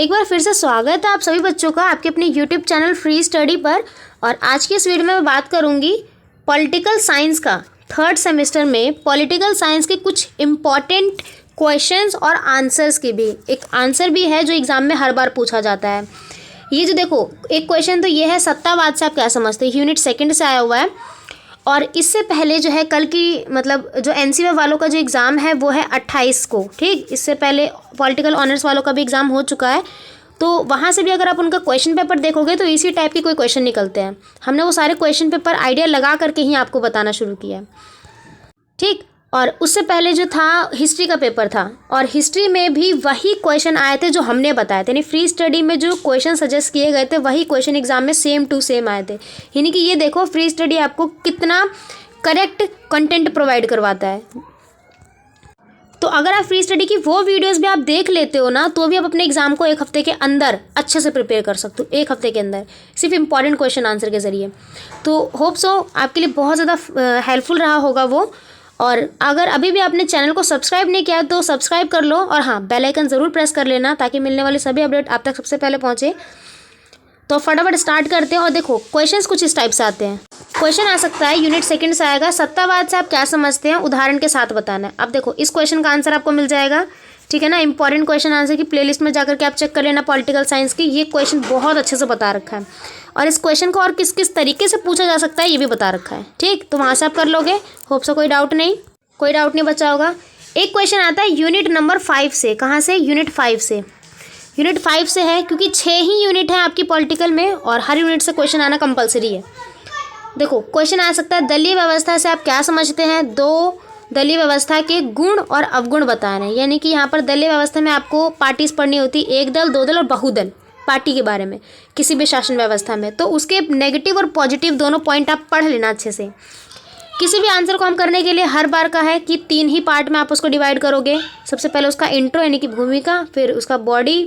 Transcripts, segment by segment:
एक बार फिर से स्वागत है आप सभी बच्चों का आपके अपने YouTube चैनल फ्री स्टडी पर। और आज की इस वीडियो में मैं बात करूंगी पॉलिटिकल साइंस का। थर्ड सेमेस्टर में पॉलिटिकल साइंस के कुछ इम्पॉर्टेंट क्वेश्चंस और आंसर्स की भी एक आंसर भी है जो एग्ज़ाम में हर बार पूछा जाता है। ये जो देखो एक क्वेश्चन तो ये है सत्तावाद से आप क्या समझते हैं, यूनिट सेकेंड से आया हुआ है। और इससे पहले जो है कल की मतलब जो एनसीए वालों का जो एग्ज़ाम है वो है 28 को, ठीक। इससे पहले पॉलिटिकल ऑनर्स वालों का भी एग्ज़ाम हो चुका है, तो वहाँ से भी अगर आप उनका क्वेश्चन पेपर देखोगे तो इसी टाइप के कोई क्वेश्चन निकलते हैं। हमने वो सारे क्वेश्चन पेपर आइडिया लगा करके ही आपको बताना शुरू किया है, ठीक। और उससे पहले जो था हिस्ट्री का पेपर था, और हिस्ट्री में भी वही क्वेश्चन आए थे जो हमने बताए थे, यानी फ्री स्टडी में जो क्वेश्चन सजेस्ट किए गए थे वही क्वेश्चन एग्जाम में सेम टू सेम आए थे। यानी कि ये देखो फ्री स्टडी आपको कितना करेक्ट कंटेंट प्रोवाइड करवाता है। तो अगर आप फ्री स्टडी की वो वीडियोस भी आप देख लेते हो ना, तो भी आप अपने एग्जाम को एक हफ्ते के अंदर अच्छे से प्रिपेयर कर सकते हो, एक हफ्ते के अंदर सिर्फ इंपॉर्टेंट क्वेश्चन आंसर के ज़रिए। तो होप सो आपके लिए बहुत ज़्यादा हेल्पफुल रहा होगा वो। और अगर अभी भी आपने चैनल को सब्सक्राइब नहीं किया तो सब्सक्राइब कर लो, और हाँ बेल आइकन ज़रूर प्रेस कर लेना ताकि मिलने वाले सभी अपडेट आप तक सबसे पहले पहुँचे। तो फटाफट स्टार्ट करते हैं। और देखो क्वेश्चंस कुछ इस टाइप से आते हैं। क्वेश्चन आ सकता है यूनिट सेकंड से आएगा, सत्तावाद से आप क्या समझते हैं, उदाहरण के साथ बताना है। अब देखो इस क्वेश्चन का आंसर आपको मिल जाएगा, ठीक है ना। इंपॉर्टेंट क्वेश्चन आंसर की प्लेलिस्ट में जाकर के आप चेक कर लेना पॉलिटिकल साइंस की। ये क्वेश्चन बहुत अच्छे से बता रखा है, और इस क्वेश्चन को और किस किस तरीके से पूछा जा सकता है ये भी बता रखा है, ठीक। तो वहाँ से आप कर लोगे, होप सो कोई डाउट नहीं बचा होगा। एक क्वेश्चन आता है यूनिट नंबर 5 से। कहाँ से? यूनिट 5 से। यूनिट 5 से है क्योंकि 6 ही यूनिट है आपकी पॉलिटिकल में, और हर यूनिट से क्वेश्चन आना कंपलसरी है। देखो क्वेश्चन आ सकता है दलीय व्यवस्था से आप क्या समझते हैं, दो दलीय व्यवस्था के गुण और अवगुण बताना है। यानी कि यहाँ पर दलीय व्यवस्था में आपको पार्टीज पढ़नी होती है, एक दल, दो दल और बहुदल पार्टी के बारे में किसी भी शासन व्यवस्था में। तो उसके नेगेटिव और पॉजिटिव दोनों पॉइंट आप पढ़ लेना अच्छे से। किसी भी आंसर को हम करने के लिए हर बार का है कि 3 ही पार्ट में आप उसको डिवाइड करोगे। सबसे पहले उसका इंट्रो यानी कि भूमिका, फिर उसका बॉडी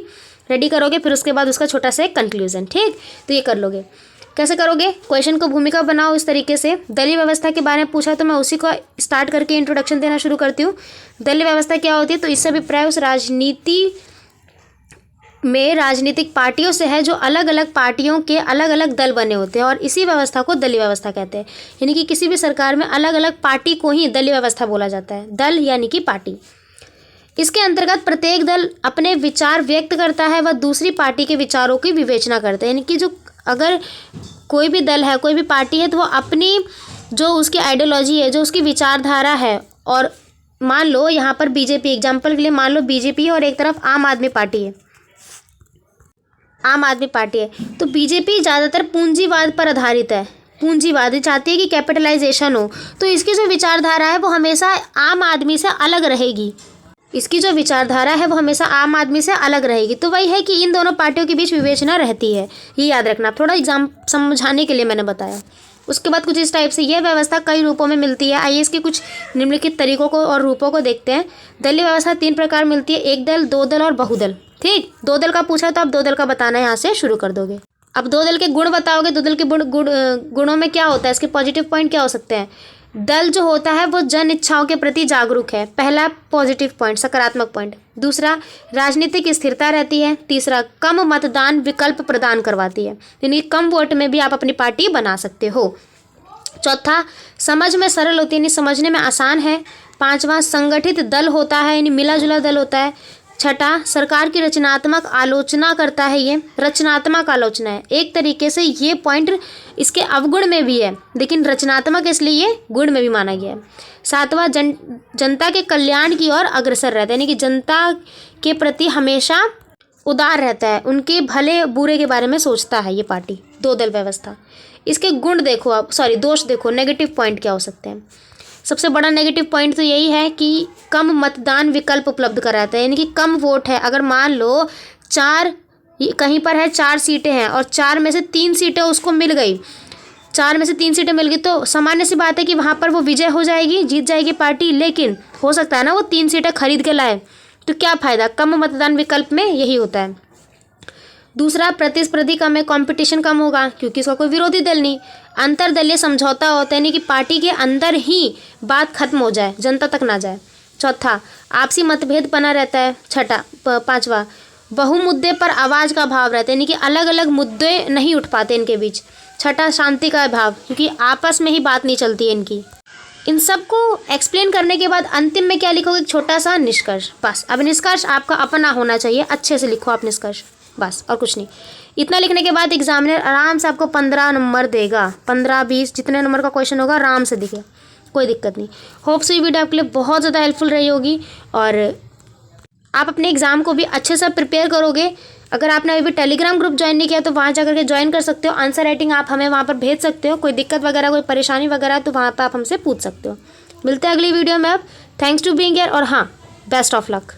रेडी करोगे, फिर उसके बाद उसका छोटा सा कंक्लूजन, ठीक। तो ये कर लोगे। कैसे करोगे? क्वेश्चन को भूमिका बनाओ इस तरीके से। दलीय व्यवस्था के बारे में पूछा तो मैं उसी को स्टार्ट करके इंट्रोडक्शन देना शुरू करती हूँ। दलीय व्यवस्था क्या होती है? तो इससे अभिप्राय उस राजनीति में राजनीतिक पार्टियों से है जो अलग अलग पार्टियों के अलग अलग दल बने होते हैं, और इसी व्यवस्था को दलीय व्यवस्था कहते हैं। यानी कि किसी भी सरकार में अलग अलग पार्टी को ही दलीय व्यवस्था बोला जाता है। दल यानी कि पार्टी। इसके अंतर्गत प्रत्येक दल अपने विचार व्यक्त करता है व दूसरी पार्टी के विचारों की विवेचना करता है। यानी कि जो अगर कोई भी दल है, कोई भी पार्टी है, तो वो अपनी जो उसकी आइडियोलॉजी है, जो उसकी विचारधारा है, और मान लो यहाँ पर बीजेपी एग्जाम्पल के लिए मान लो बीजेपी है और एक तरफ आम आदमी पार्टी है। आम आदमी पार्टी है तो बीजेपी ज़्यादातर पूंजीवाद पर आधारित है। पूंजीवाद चाहती है कि कैपिटलाइजेशन हो, तो इसकी जो विचारधारा है वो हमेशा आम आदमी से अलग रहेगी। इसकी जो विचारधारा है वो हमेशा आम आदमी से अलग रहेगी। तो वही है कि इन दोनों पार्टियों के बीच विवेचना रहती है, ये याद रखना। थोड़ा एग्जाम समझाने के लिए मैंने बताया। उसके बाद कुछ इस टाइप से यह व्यवस्था कई रूपों में मिलती है। आइए इसके कुछ निम्नलिखित तरीकों को और रूपों को देखते हैं। दलीय व्यवस्था 3 प्रकार मिलती है, एक दल, दो दल और बहुदल, ठीक। 2 दल का पूछा तो आप 2 दल का बताना यहाँ से शुरू कर दोगे। अब 2 दल के गुण बताओगे। 2 दल के गुणों में क्या होता है, इसके पॉजिटिव पॉइंट क्या हो सकते हैं? दल जो होता है वो जन इच्छाओं के प्रति जागरूक है, पहला पॉजिटिव पॉइंट, सकारात्मक पॉइंट। दूसरा राजनीतिक स्थिरता रहती है। तीसरा कम मतदान विकल्प प्रदान करवाती है, यानी कम वोट में भी आप अपनी पार्टी बना सकते हो। चौथा समझ में सरल होती है, यानी समझने में आसान है। पांचवा संगठित दल होता है, यानी मिला जुला दल होता है। छठा सरकार की रचनात्मक आलोचना करता है, ये रचनात्मक आलोचना है। एक तरीके से ये पॉइंट इसके अवगुण में भी है, लेकिन रचनात्मक इसलिए ये गुण में भी माना गया है। सातवां जनता के कल्याण की ओर अग्रसर रहता है, यानी कि जनता के प्रति हमेशा उदार रहता है, उनके भले बुरे के बारे में सोचता है ये पार्टी। 2 दल व्यवस्था। इसके गुण देखो आप, दोष देखो, नेगेटिव पॉइंट क्या हो सकते हैं। सबसे बड़ा नेगेटिव पॉइंट तो यही है कि कम मतदान विकल्प उपलब्ध कराता है, यानी कि कम वोट है। अगर मान लो 4 कहीं पर है, 4 सीटें हैं और 4 में से 3 सीटें उसको मिल गई, 4 में से 3 सीटें मिल गई, तो सामान्य सी बात है कि वहाँ पर वो विजय हो जाएगी, जीत जाएगी पार्टी। लेकिन हो सकता है ना वो 3 सीटें खरीद के लाए, तो क्या फ़ायदा? कम मतदान विकल्प में यही होता है। दूसरा प्रतिस्पर्धी कम है, कंपटीशन कम होगा क्योंकि इसका कोई विरोधी दल नहीं। अंतरदलीय समझौता होता है, यानी कि पार्टी के अंदर ही बात खत्म हो जाए, जनता तक ना जाए। चौथा आपसी मतभेद बना रहता है। छठा पांचवा बहुमुद्दे पर आवाज़ का भाव रहता है, यानी कि अलग अलग मुद्दे नहीं उठ पाते इनके बीच। छठा, शांति का भाव, क्योंकि आपस में ही बात नहीं चलती है इनकी। इन सब को एक्सप्लेन करने के बाद अंतिम में क्या लिखोगे? एक छोटा सा निष्कर्ष। बस अब निष्कर्ष आपका अपना होना चाहिए, अच्छे से लिखो आप निष्कर्ष, बस और कुछ नहीं। इतना लिखने के बाद एग्जामिनर आराम से आपको 15 नंबर देगा, 15-20 जितने नंबर का क्वेश्चन होगा आराम से दिखे, कोई दिक्कत नहीं। होप्स ये वीडियो आपके लिए बहुत ज़्यादा हेल्पफुल रही होगी और आप अपने एग्ज़ाम को भी अच्छे से प्रिपेयर करोगे। अगर आपने अभी भी टेलीग्राम ग्रुप ज्वाइन नहीं किया तो वहाँ जा करके ज्वाइन कर सकते हो। आंसर राइटिंग आप हमें वहाँ पर भेज सकते हो, कोई दिक्कत वगैरह कोई परेशानी वगैरह तो वहाँ पर आप हमसे पूछ सकते हो। मिलते हैं अगली वीडियो में। अब थैंक्स टू बीइंग हियर और हाँ, बेस्ट ऑफ लक।